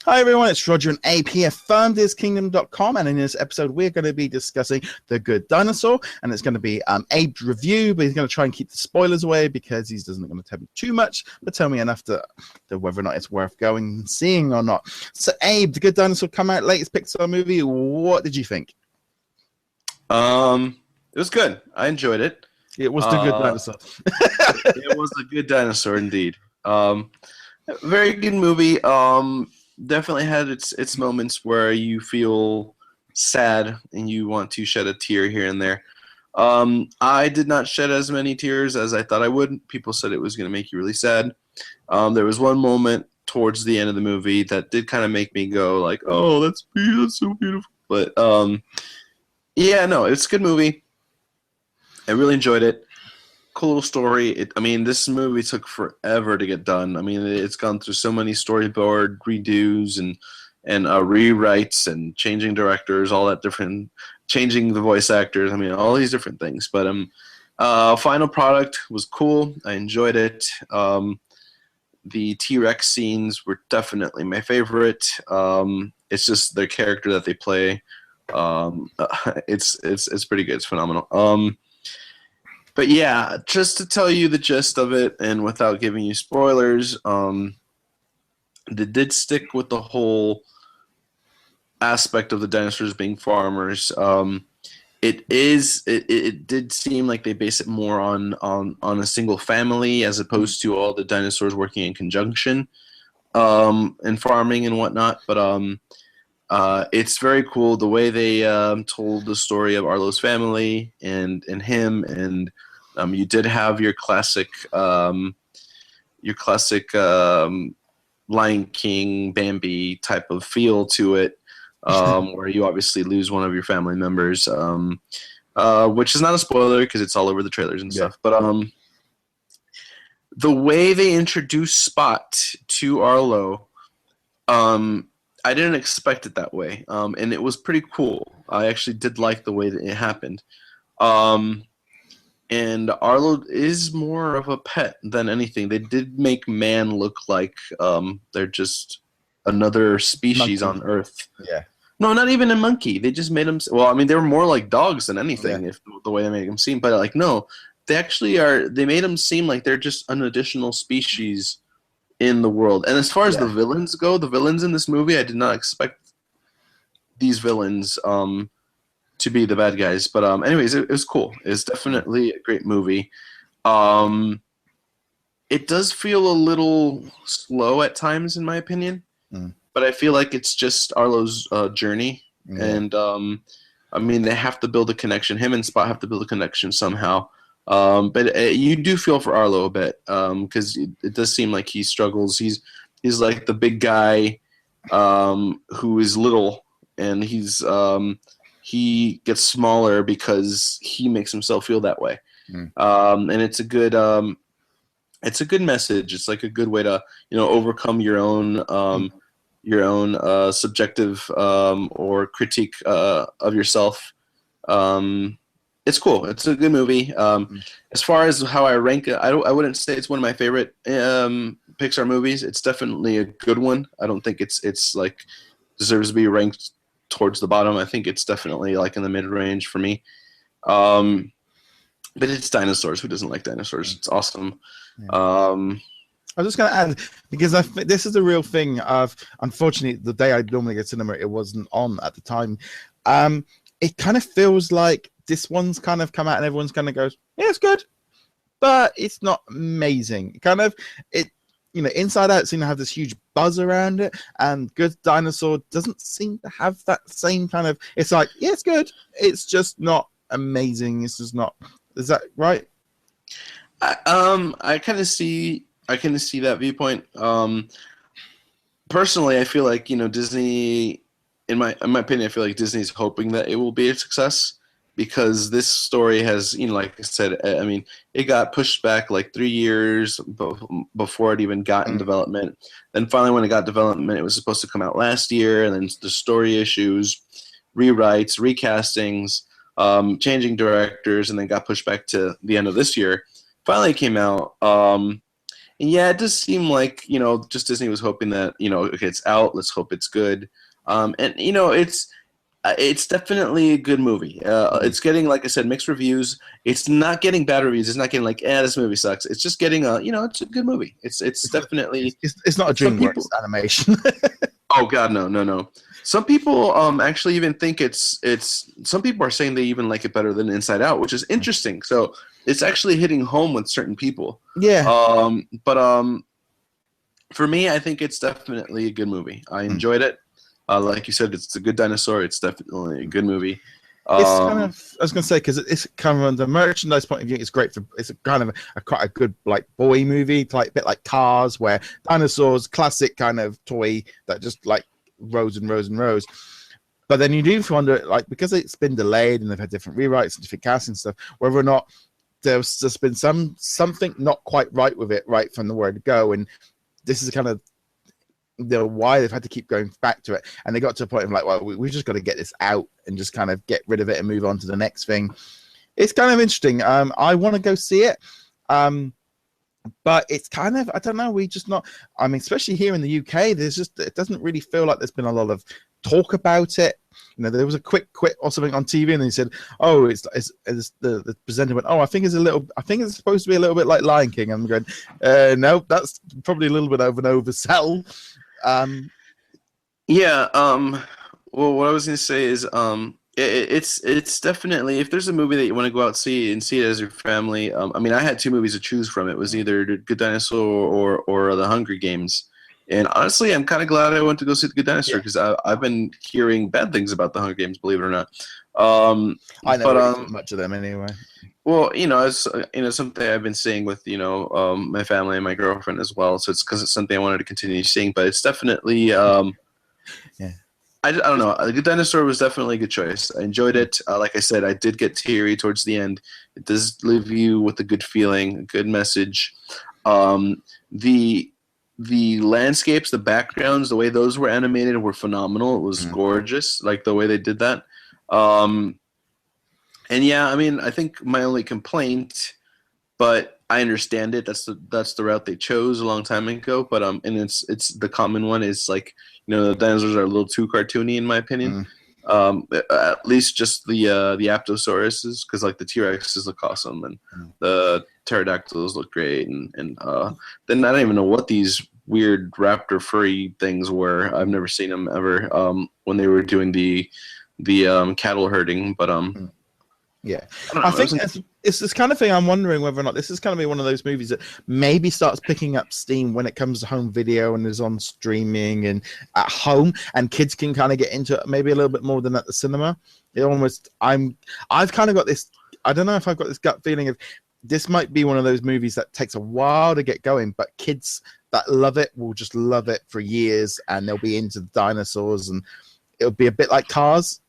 Hi everyone, it's Roger and Abe here from DisKingdom.com, and in this episode we're going to be discussing The Good Dinosaur, and it's going to be Abe's review, but he's going to try and keep the spoilers away because he doesn't going to tell me too much, but tell me enough to whether or not it's worth going and seeing or not. So Abe, The Good Dinosaur come out, latest Pixar movie, what did you think? It was good. I enjoyed it. It was The Good Dinosaur. It was A Good Dinosaur indeed. Very good movie. Definitely had its moments where you feel sad and you want to shed a tear here and there. I did not shed as many tears as I thought I would. People said it was going to make you really sad. There was one moment towards the end of the movie that did kind of make me go like, "Oh, that's so beautiful." But yeah, no, it's a good movie. I really enjoyed it. Cool little story. This movie took forever to get done. It's gone through so many storyboard redos and rewrites and changing directors, all that different, changing the voice actors. All these different things. But final product was cool. I enjoyed it. The T-Rex scenes were definitely my favorite. It's just their character that they play. It's pretty good. It's phenomenal. But yeah, just to tell you the gist of it, and without giving you spoilers, they did stick with the whole aspect of the dinosaurs being farmers. It did seem like they base it more on a single family as opposed to all the dinosaurs working in conjunction, and farming and whatnot. But it's very cool the way they told the story of Arlo's family and him, and you did have your classic Lion King, Bambi type of feel to it, where you obviously lose one of your family members, which is not a spoiler because it's all over the trailers and stuff. But the way they introduced Spot to Arlo, I didn't expect it that way, and it was pretty cool. I actually did like the way that it happened. And Arlo is more of a pet than anything. They did make man look like they're just another species on Earth. Yeah. No, not even a monkey. They just made them. Well, they were more like dogs than anything, if the way they made them seem. But no, they actually are. They made them seem like they're just an additional species in the world. And as far as the villains go, the villains in this movie, I did not expect these villains to be the bad guys. But anyways, it was cool. It's definitely a great movie. It does feel a little slow at times, in my opinion. But I feel like it's just Arlo's journey. And they have to build a connection. Him and Spot have to build a connection somehow. But you do feel for Arlo a bit, because it does seem like he struggles. He's like the big guy who is little, and he gets smaller because he makes himself feel that way. And it's a good message. It's like a good way to overcome your own subjective or critique of yourself. It's cool. It's a good movie. As far as how I rank it, I wouldn't say it's one of my favorite Pixar movies. It's definitely a good one. I don't think it's like deserves to be ranked towards the bottom. I think it's definitely like in the mid-range for me. But it's dinosaurs. Who doesn't like dinosaurs? It's awesome. I was just going to add, because this is the real thing of, unfortunately, the day I normally get cinema, it wasn't on at the time. It kind of feels like this one's kind of come out and everyone's kind of goes, yeah, it's good, but it's not amazing. Inside Out seemed to have this huge buzz around it, and Good Dinosaur doesn't seem to have that same kind of. It's like, yeah, it's good. It's just not amazing. It's just not. Is that right? I kind of see that viewpoint. Personally, I feel like Disney. In my opinion, I feel like Disney's hoping that it will be a success, because this story has, like I said, it got pushed back like 3 years before it even got in development. Then finally, when it got development, it was supposed to come out last year, and then the story issues, rewrites, recastings, changing directors, and then got pushed back to the end of this year. Finally came out, yeah, it does seem like, just Disney was hoping that, okay, it's out. Let's hope it's good. And it's definitely a good movie. Mm. It's getting, like I said, mixed reviews. It's not getting bad reviews. It's not getting like, this movie sucks. It's just getting it's a good movie. It's definitely It's not a some DreamWorks people. animation. Oh God, no, no, no. Some people actually even think it's. Some people are saying they even like it better than Inside Out, which is interesting. So it's actually hitting home with certain people. Yeah. But for me, I think it's definitely a good movie. I enjoyed it. Like you said, it's a Good Dinosaur. It's definitely a good movie. It's kind of, I was going to say, because it's kind of on the merchandise point of view, it's great for, it's a kind of quite a good like boy movie, like bit like Cars, where dinosaurs, classic kind of toy that just like rows and rows and rows. But then you do wonder, like, because it's been delayed and they've had different rewrites and different casting stuff, whether or not there's just been something not quite right with it right from the word go, and this is kind of why they've had to keep going back to it, and they got to a point of like, well, we just got to get this out and just kind of get rid of it and move on to the next thing. It's kind of interesting. I want to go see it, but it's kind of, I don't know, we just not, I mean, especially here in the UK, there's just, it doesn't really feel like there's been a lot of talk about it. There was a quick quit or something on TV, and they said, "Oh, it's the presenter went, oh, I think it's supposed to be a little bit like Lion King." I'm going, no, that's probably a little bit of an oversell. Yeah. Well, what I was gonna say is, it's definitely, if there's a movie that you want to go out and see it as your family. I mean, I had two movies to choose from. It was either The Good Dinosaur or The Hunger Games. And honestly, I'm kind of glad I went to go see The Good Dinosaur, because I've been hearing bad things about The Hunger Games, believe it or not. I never really thought much of them anyway. Well, it's something I've been seeing with my family and my girlfriend as well. So it's because it's something I wanted to continue seeing. But it's definitely yeah. I don't know. The Good Dinosaur was definitely a good choice. I enjoyed it. Like I said, I did get teary towards the end. It does leave you with a good feeling, a good message. The landscapes, the backgrounds, the way those were animated were phenomenal. It was gorgeous, like the way they did that. And yeah, I mean, I think my only complaint, but I understand it. That's the route they chose a long time ago. But and it's the common one is like, the dinosaurs are a little too cartoony in my opinion. At least just the Aptosauruses, because like the T-Rexes look awesome and the pterodactyls look great, and then I don't even know what these weird raptor furry things were. I've never seen them ever when they were doing the cattle herding, but yeah, I think it's this kind of thing. I'm wondering whether or not this is going to be one of those movies that maybe starts picking up steam when it comes to home video and is on streaming and at home, and kids can kind of get into it maybe a little bit more than at the cinema. I've kind of got this, I don't know if I've got this gut feeling of this might be one of those movies that takes a while to get going, but kids that love it will just love it for years, and they'll be into the dinosaurs, and it'll be a bit like Cars.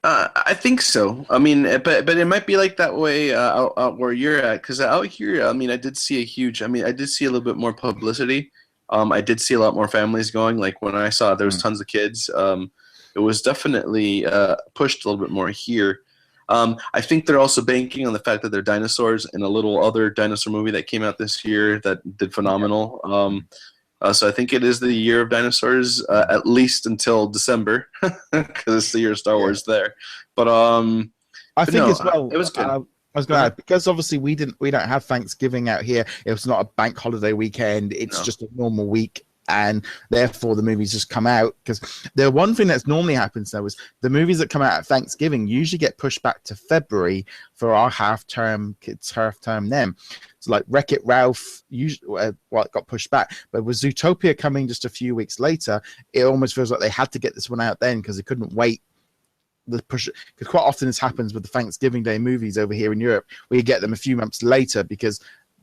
I think so. I mean, but it might be like that way out where you're at, because out here, I mean, I did see a little bit more publicity. I did see a lot more families going. Like when I saw there was tons of kids. It was definitely pushed a little bit more here. I think they're also banking on the fact that they're dinosaurs, and a little other dinosaur movie that came out this year that did phenomenal. So I think it is the year of dinosaurs, at least until December, because it's the year of Star Wars there. But I think as well, it was good. I was going to add, because obviously we don't have Thanksgiving out here. It's not a bank holiday weekend. It's just a normal week, and therefore the movies just come out. Because the one thing that's normally happens though is the movies that come out at Thanksgiving usually get pushed back to February for our kids' half term then. So like Wreck-It Ralph, usually, it got pushed back, but with Zootopia coming just a few weeks later, it almost feels like they had to get this one out then because they couldn't wait. Because quite often this happens with the Thanksgiving Day movies over here in Europe, where you get them a few months later because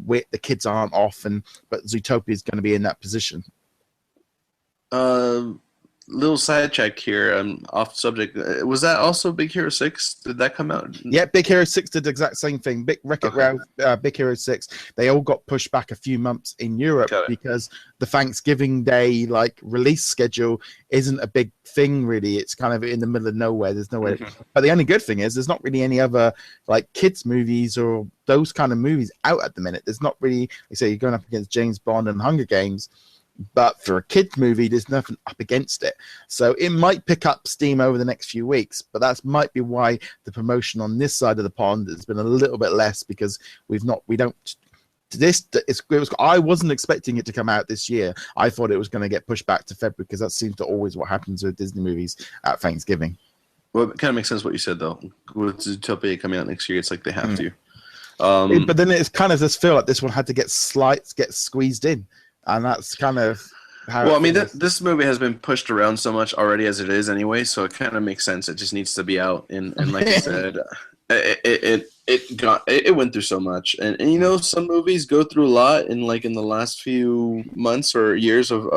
the kids aren't off, but Zootopia is going to be in that position. little sidetrack here. I'm off subject. Was that also Big Hero 6? Did that come out? Yeah, Big Hero 6 did the exact same thing. Big Wreck-It Okay. Ralph, Big Hero 6, they all got pushed back a few months in Europe Got it. because the Thanksgiving Day like release schedule isn't a big thing really. It's kind of in the middle of nowhere. There's nowhere. But the only good thing is there's not really any other like kids movies or those kind of movies out at the minute. There's not really, like I say, you're going up against James Bond and Hunger Games. But for a kids movie, there's nothing up against it. So it might pick up steam over the next few weeks, but that might be why the promotion on this side of the pond has been a little bit less because I wasn't expecting it to come out this year. I thought it was going to get pushed back to February because that seems to always what happens with Disney movies at Thanksgiving. Well, it kind of makes sense what you said though. With Zootopia coming out next year, it's like they have to. But then it's kind of just feel like this one had to get squeezed in. And that's kind of how. Well, I mean, this movie has been pushed around so much already as it is anyway, so it kind of makes sense. It just needs to be out, and like I said, it went through so much, and you know, some movies go through a lot in the last few months or years of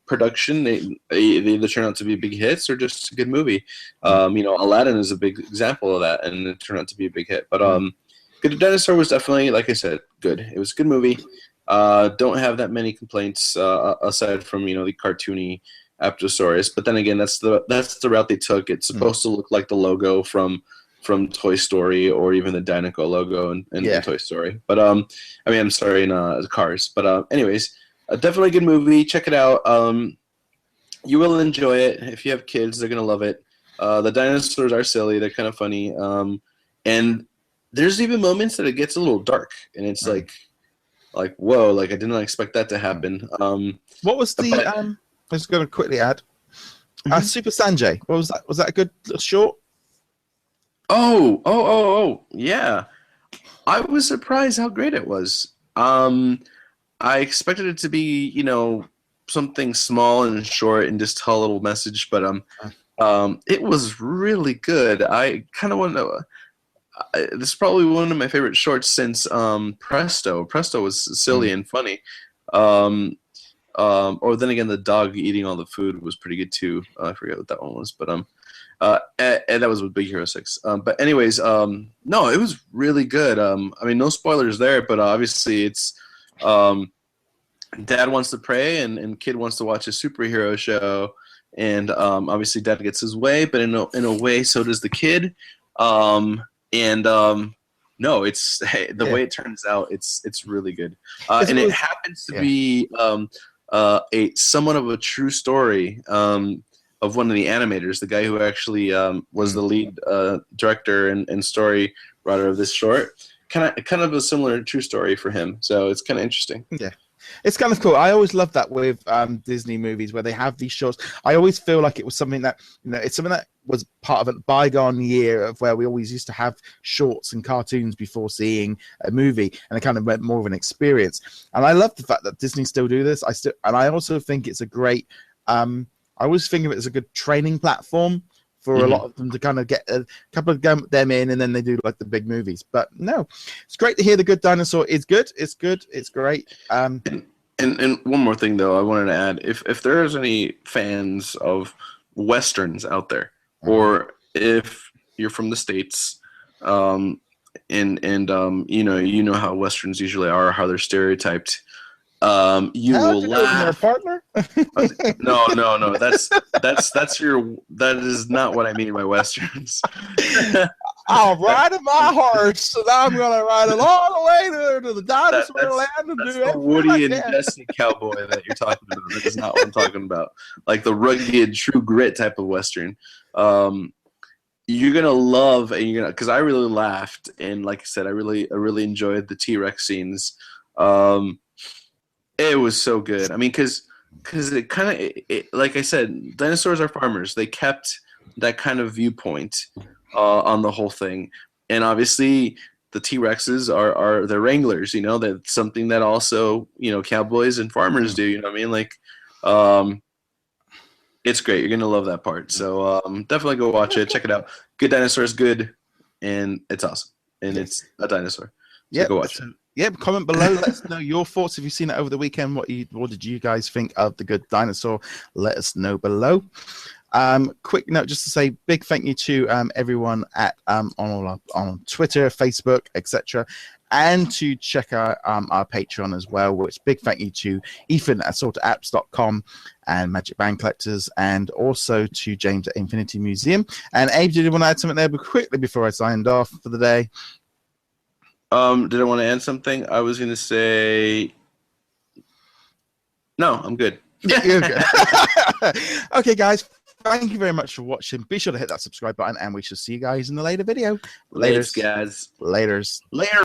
production. They either turn out to be big hits or just a good movie. You know, Aladdin is a big example of that, and it turned out to be a big hit. But Good Dinosaur was definitely, like I said, good. It was a good movie. Don't have that many complaints aside from the cartoony Apatosaurus, but then again, that's the route they took. It's supposed to look like the logo from Toy Story or even the Dinoco logo in Toy Story. But I mean, I'm sorry, in Cars. But anyways, definitely a good movie. Check it out. You will enjoy it. If you have kids, they're gonna love it. The dinosaurs are silly. They're kind of funny. And there's even moments that it gets a little dark, and it's like whoa, like I did not expect that to happen. What was the I'm just going to quickly add Super Sanjay. What was that? Was that a good short? Oh, yeah. I was surprised how great it was. I expected it to be something small and short and just tell a little message, but it was really good. I kind of want to. This is probably one of my favorite shorts since Presto. Presto was silly and funny. Or then again, the dog eating all the food was pretty good too. I forget what that one was, but and that was with Big Hero 6. But anyways, no, it was really good. I mean, no spoilers there, but obviously it's dad wants to pray and kid wants to watch a superhero show, and obviously dad gets his way, but in a way, so does the kid. No, it's the way it turns out. It's really good, and it happens to be a somewhat of a true story of one of the animators, the guy who actually was the lead director and story writer of this short. Kind of a similar true story for him. So it's kind of interesting. Yeah. It's kind of cool. I always love that with Disney movies where they have these shorts. I always feel like it was something that, it's something that was part of a bygone year of where we always used to have shorts and cartoons before seeing a movie, and it kind of went more of an experience. And I love the fact that Disney still do this. I also think it's a great, I always think of it as a good training platform for a lot of them to kind of get a couple of them in, and then they do like the big movies. But no, it's great to hear The Good Dinosaur is good. It's good. It's great. And one more thing though, I wanted to add: if there's any fans of westerns out there, or if you're from the States, and you know how westerns usually are, how they're stereotyped. You will laugh. Partner? No. That is not what I mean by westerns. I'll ride in my horse, and I'm gonna ride it all the way to the dinosaur land and that's do the everything Woody I and can. Jesse cowboy that you're talking about. That is not what I'm talking about. Like the rugged, true grit type of western. You're gonna love, and you're gonna, because I really laughed, and like I said, I really enjoyed the T-Rex scenes. It was so good. I mean, because it kind of, like I said, dinosaurs are farmers. They kept that kind of viewpoint on the whole thing, and obviously the T-Rexes are the wranglers. That's something that also cowboys and farmers do. You know what I mean? Like, it's great. You're gonna love that part. So definitely go watch it. Check it out. Good Dinosaur is good, and it's awesome, and it's a dinosaur. So go watch it. Yep, comment below. Let us know your thoughts. If you've seen it over the weekend, what did you guys think of The Good Dinosaur? Let us know below. Quick note just to say big thank you to everyone at on Twitter, Facebook, etc. And to check out our Patreon as well, which big thank you to Ethan at sortapps.com and Magic Band Collectors, and also to James at Infinity Museum. And Abe, did you want to add something there quickly before I signed off for the day? Did I want to add something? I was going to say, no, I'm good. Yeah, you're good. Okay, guys. Thank you very much for watching. Be sure to hit that subscribe button, and we shall see you guys in the later video. Laters, guys. Laters. Later.